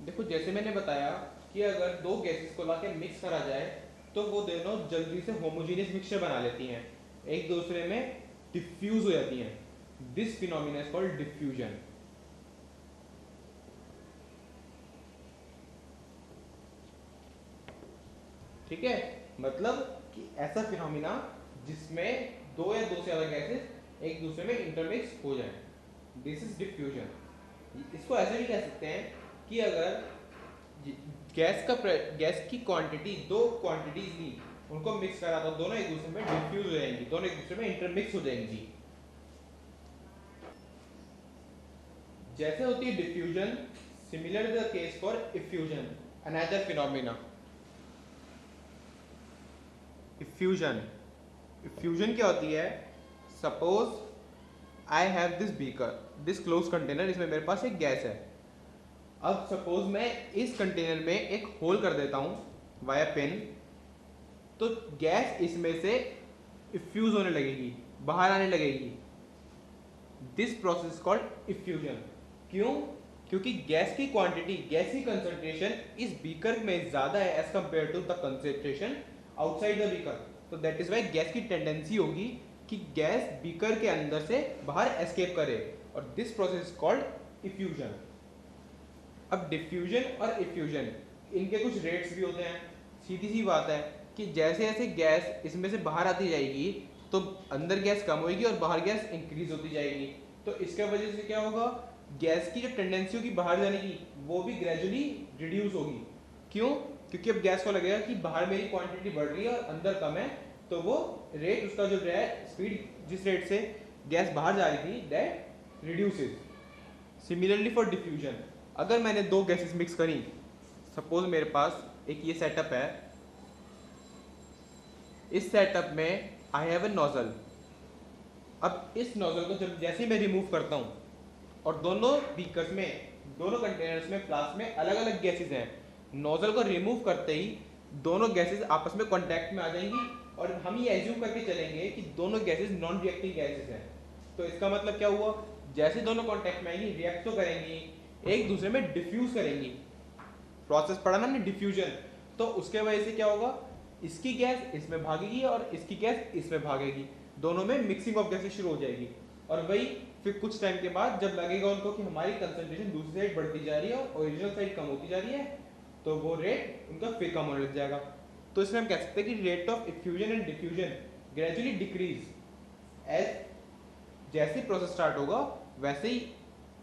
देखो जैसे मैंने बताया कि अगर दो गैसेस को लाके मिक्स करा जाए तो वो दोनों जल्दी से होमोजेनियस मिक्सचर बना लेती हैं, एक दूसरे में डिफ्यूज हो जाती हैं। This phenomena is called diffusion. ठीक है, मतलब कि ऐसा फिनोमिना जिसमें दो या दो से ज्यादा गैसेस एक दूसरे में इंटरमिक्स हो जाए, दिस इज डिफ्यूजन। इसको ऐसे भी कह सकते हैं कि अगर गैस की क्वांटिटी, दो क्वांटिटीज ली, उनको मिक्स करा तो दोनों एक दूसरे में डिफ्यूज हो जाएंगी, दोनों एक दूसरे में इंटरमिक्स हो जाएंगी। जैसे होती है diffusion, similar the case for effusion, another phenomena. Effusion, effusion क्या होती है? Suppose I have this beaker, this close container, इसमें मेरे पास एक गैस है। अब सपोज मैं इस कंटेनर में एक होल कर देता हूं वाया पिन, तो गैस इसमें से इफ्यूज होने लगेगी, बाहर आने लगेगी। This process called effusion. क्यों? क्योंकि गैस की क्वांटिटी, गैस की कंसंट्रेशन इस बीकर में ज्यादा है as compare to the concentration outside the beaker. तो दैट इज वाई गैस की टेंडेंसी होगी कि गैस बीकर के अंदर से बाहर एस्केप करे, और दिस प्रोसेस कॉल्ड इफ्यूजन। अब डिफ्यूजन और इफ्यूजन, इनके कुछ रेट्स भी होते हैं। सीधी सी बात है कि जैसे जैसे गैस इसमें से बाहर आती जाएगी तो अंदर गैस कम होगी और बाहर गैस इंक्रीज होती जाएगी। तो इसके वजह से क्या होगा, गैस की जो टेंडेंसी होगी बाहर जाने की वो भी ग्रेजुअली रिड्यूस होगी। क्यों? क्योंकि अब गैस को लगेगा कि बाहर मेरी क्वांटिटी बढ़ रही है और अंदर कम है, तो वो रेट, उसका जो है स्पीड, जिस रेट से गैस बाहर जा रही थी, that reduces. Similarly for diffusion, अगर मैंने दो गैसेस मिक्स करी, सपोज मेरे पास एक ये सेटअप है, इस सेटअप में आई हैव ए नोजल। अब इस नोजल को जब जैसे ही मैं रिमूव करता हूँ, और दोनों बीकर्स में, दोनों कंटेनर्स में, फ्लास्क में अलग अलग गैसेस हैं, नोजल को रिमूव करते ही दोनों गैसेस आपस में कांटेक्ट में आ जाएंगी, और हम ये एज्यूम करके चलेंगे कि दोनों गैसेस नॉन रिएक्टिव गैसेस हैं। तो इसका मतलब क्या हुआ, जैसे दोनों कांटेक्ट में आएंगी रिएक्ट तो करेंगी, एक दूसरे में डिफ्यूज करेंगी। प्रोसेस पढ़ा ना हमने, डिफ्यूजन। तो उसके वजह से क्या होगा, इसकी गैस इसमें भागेगी और इसकी गैस इसमें भागेगी, दोनों में मिक्सिंग ऑफ गैसेस शुरू हो जाएगी। और वही फिर कुछ टाइम के बाद जब लगेगा उनको कि हमारी कंसंट्रेशन दूसरी साइड बढ़ती जा रही है और ओरिजिनल साइड कम होती जा रही है, तो वो रेट उनका फिर कम होने लग जाएगा। तो इसमें हम कह सकते हैं कि rate of effusion and diffusion gradually decrease as, जैसे प्रोसेस स्टार्ट होगा वैसे ही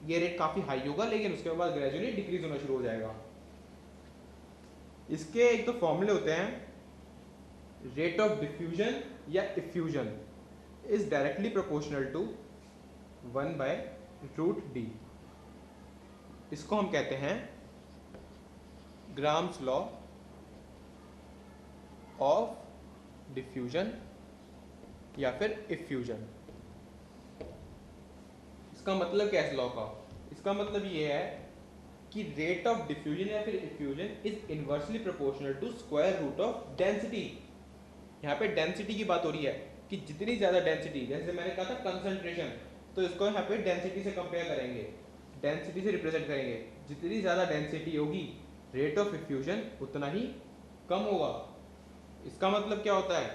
ये रेट काफी हाई होगा, लेकिन उसके बाद ग्रेजुअली डिक्रीज होना शुरू हो जाएगा। इसके एक तो फॉर्मूले होते हैं, रेट ऑफ डिफ्यूजन या effusion is directly proportional to 1/√d। इसको हम कहते हैं ग्राम्स लॉ ऑफ डिफ्यूजन या फिर इफ्यूजन। इसका मतलब क्या है इस लॉ का? इसका मतलब ये है कि रेट ऑफ डिफ्यूजन या फिर effusion is inversely proportional to square root of density. यहाँ पे डेंसिटी की बात हो रही है कि जितनी ज्यादा डेंसिटी, जैसे मैंने कहा था कंसंट्रेशन, तो इसको यहाँ पे डेंसिटी से कंपेयर करेंगे, डेंसिटी से रिप्रेजेंट करेंगे। जितनी ज्यादा डेंसिटी होगी रेट ऑफ इफ्यूजन उतना ही कम होगा। इसका मतलब क्या होता है?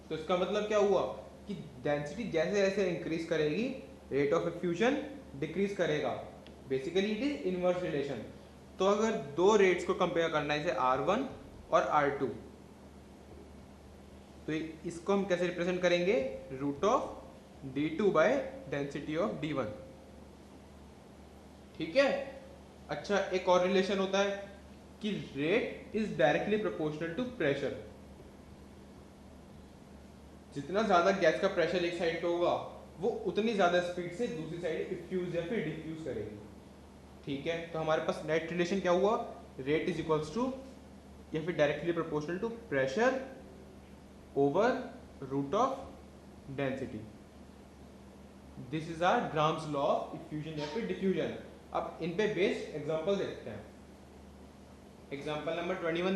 तो इसका मतलब क्या हुआ कि डेंसिटी जैसे जैसे इंक्रीज करेगी रेट ऑफ इफ्यूजन डिक्रीज करेगा। Basically it is inverse relation. तो अगर दो रेट्स को कंपेयर करना है, जैसे R1 और R2, तो इसको हम कैसे रिप्रेजेंट करेंगे? Root of D2 by density of D1। ठीक है। अच्छा, एक और रिलेशन होता है कि rate is directly proportional to pressure. जितना ज्यादा गैस का प्रेशर एक साइड पे होगा वो उतनी ज्यादा स्पीड से दूसरी साइड इफ्यूज या फिर डिफ्यूज करेगी। ठीक है, तो हमारे पास नेट रिलेशन क्या हुआ? रेट इज इक्वल्स टू या फिर directly proportional to pressure over root of density. This is our Graham's law of effusion या फिर डिफ्यूजन। अब इन पे बेस्ड एग्जांपल देखते हैं। Example number 21